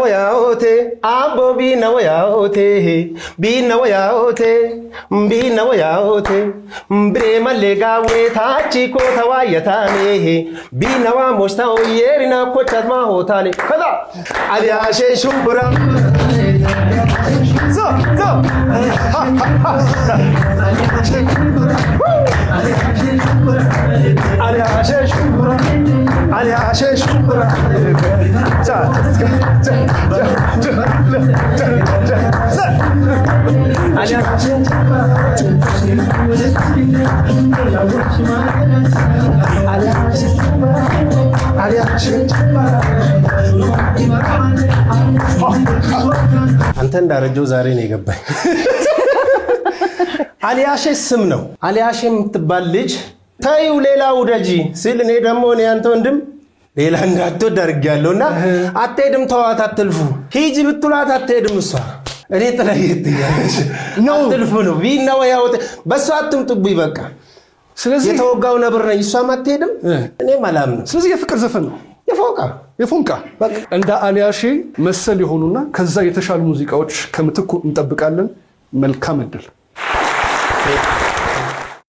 Binawayaote, Abo Binawayaote, Binawayaote, Brema Lega Wetachi Kotawayatane, Binawa Mostao Yerina Kochatma Hotani, Kada, Aliashe Shumbura. So, Aliashe Shumbura. Aliashe Shumbura. አንተ እንዳረጀው ዛሬ ነው የገባኝ አሊያሼ ስም ነው አሊያሼ የምትባል ልጅ ታዩ ሌላው ደጂ ሲል እኔ ደግሞ እኔ አንተ ወንድም ሌላ እንዳትወድ አድርጌያለሁና አትሄድም ተዋት አትልፉ ሂጂ ብትላት አትሄድም እሷ እኔ ጥላየት ያለሽ ነው አትልፉ ነው ቢናወያውት በሷ አትምጡብኝ በቃ ስለዚህ የተወጋው ነብር ነኝ እሷ ማትሄድም እኔ ማላም ነው ስለዚህ የፍቅር ዘፈን ነው የፎንቃ በቃ እንደ አሊያሼ መሰል ይሆኑና ከዛ የተሻሉ ሙዚቃዎች ከምትኩ እንጠብቃለን መልካም እድል